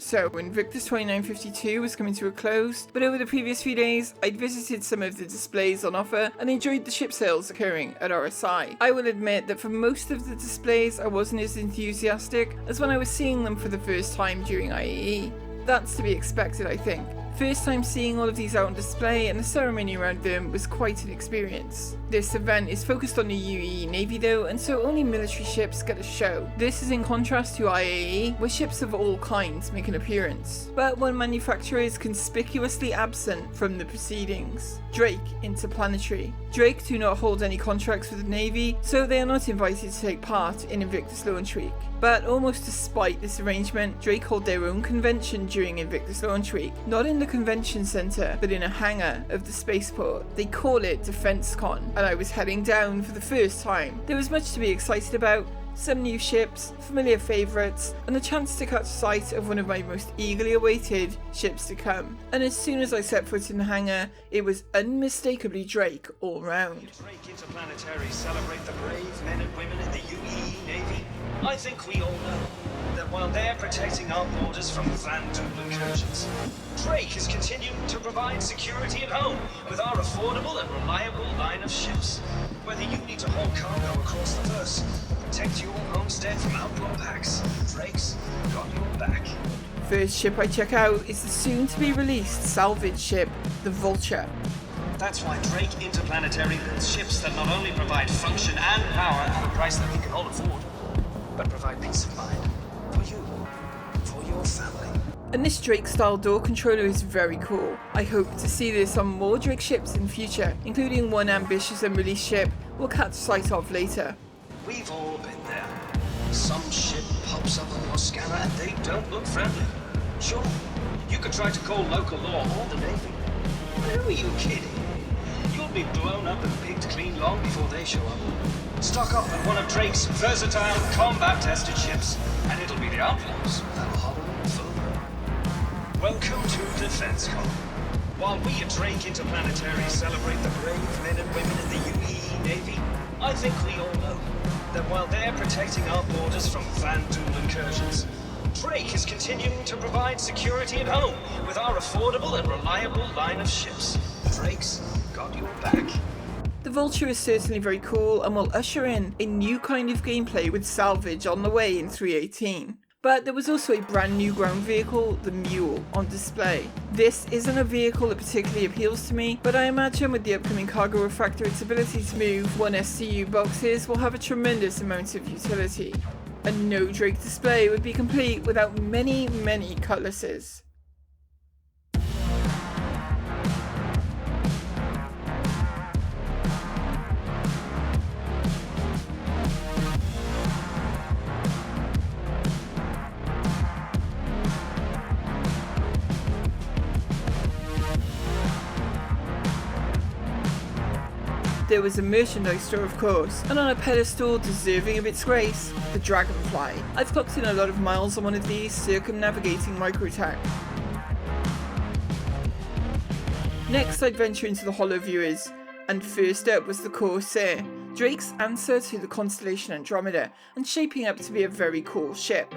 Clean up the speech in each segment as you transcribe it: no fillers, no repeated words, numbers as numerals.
So Invictus 2952 was coming to a close, but over the previous few days I'd visited some of the displays on offer and enjoyed the ship sales occurring at RSI. I will admit that for most of the displays I wasn't as enthusiastic as when I was seeing them for the first time during IAE. That's to be expected, I think. First time seeing all of these out on display, and the ceremony around them was quite an experience. This event is focused on the UE Navy though, and so only military ships get a show. This is in contrast to IAE, where ships of all kinds make an appearance. But one manufacturer is conspicuously absent from the proceedings: Drake Interplanetary. Drake do not hold any contracts with the Navy, so they are not invited to take part in Invictus Launch Week. But almost despite this arrangement, Drake hold their own convention during Invictus Launch Week, not in the convention centre, but in a hangar of the spaceport. They call it DefenseCon, and I was heading down for the first time. There was much to be excited about: some new ships, familiar favourites, and the chance to catch sight of one of my most eagerly awaited ships to come. And as soon as I set foot in the hangar, it was unmistakably Drake all round. Drake Interplanetary celebrate the brave men and women in the UE Navy. I think we all know that while they're protecting our borders from Vandal incursions, Drake is continuing to provide security at home with our affordable and reliable line of ships. Whether you need to haul cargo across the verse, protect your homestead from outlaw packs, Drake's got your back. First ship I check out is the soon-to-be released salvage ship, the Vulture. That's why Drake Interplanetary builds ships that not only provide function and power at a price that we can all afford, but provide peace of mind for you, for your family. And this Drake-style door controller is very cool. I hope to see this on more Drake ships in future, including one ambitious and released ship we'll catch sight of later. We've all been there. Some ship pops up on your scanner and they don't look friendly. Sure, you could try to call local law or the Navy. But who are you kidding? You'll be blown up and picked clean long before they show up. Stock up on one of Drake's versatile, combat-tested ships, and it'll be the Outlaws that'll holler and fool. Welcome to DefenseCon. While we at Drake Interplanetary celebrate the brave men and women in the UE Navy, I think we all know that while they're protecting our borders from Vandal incursions, Drake is continuing to provide security at home with our affordable and reliable line of ships. Drake's got your back. The Vulture is certainly very cool and will usher in a new kind of gameplay with salvage on the way in 318. But there was also a brand new ground vehicle, the Mule, on display. This isn't a vehicle that particularly appeals to me, but I imagine with the upcoming cargo refractor its ability to move 1 STU boxes will have a tremendous amount of utility. And no Drake display would be complete without many, many cutlasses. There was a merchandise store, of course, and on a pedestal deserving of its grace, the Dragonfly. I've clocked in a lot of miles on one of these, circumnavigating microtech. Next I'd venture into the holo viewers, and first up was the Corsair, Drake's answer to the constellation Andromeda, and shaping up to be a very cool ship.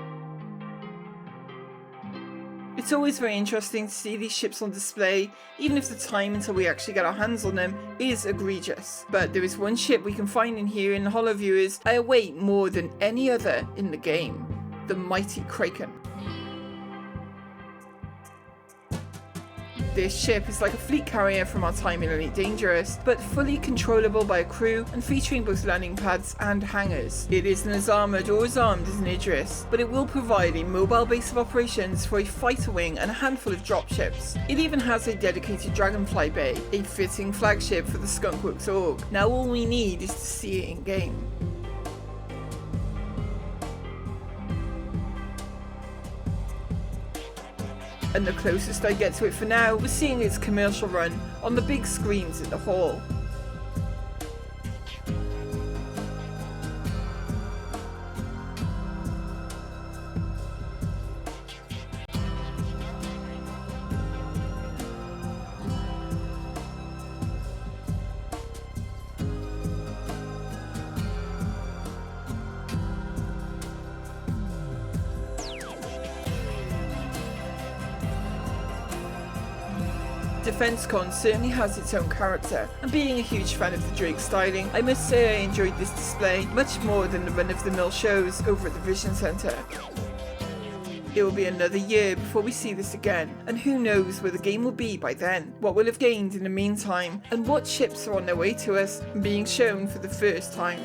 It's always very interesting to see these ships on display, even if the time until we actually get our hands on them is egregious. But there is one ship we can find in here in the holo viewers I await more than any other in the game: the mighty Kraken. This ship is like a fleet carrier from our time in Elite Dangerous, but fully controllable by a crew and featuring both landing pads and hangars. It isn't as armoured or as armed as an Idris, but it will provide a mobile base of operations for a fighter wing and a handful of dropships. It even has a dedicated Dragonfly bay, a fitting flagship for the Skunkworks org. Now all we need is to see it in game. And the closest I get to it for now was seeing its commercial run on the big screens in the hall. DefenseCon certainly has its own character, and being a huge fan of the Drake styling, I must say I enjoyed this display much more than the run-of-the-mill shows over at the Vision Centre. It will be another year before we see this again, and who knows where the game will be by then, what we'll have gained in the meantime, and what ships are on their way to us and being shown for the first time.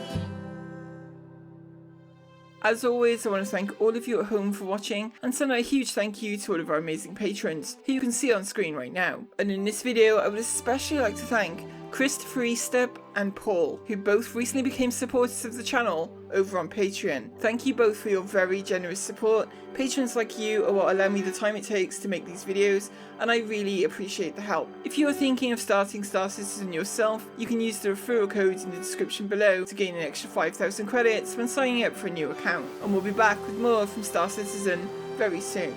As always, I want to thank all of you at home for watching, and send out a huge thank you to all of our amazing patrons, who you can see on screen right now. And in this video, I would especially like to thank Christopher Eastep and Paul, who both recently became supporters of the channel over on Patreon. Thank you both for your very generous support. Patrons like you are what allow me the time it takes to make these videos, and I really appreciate the help. If you are thinking of starting Star Citizen yourself, you can use the referral code in the description below to gain an extra 5,000 credits when signing up for a new account. And we'll be back with more from Star Citizen very soon.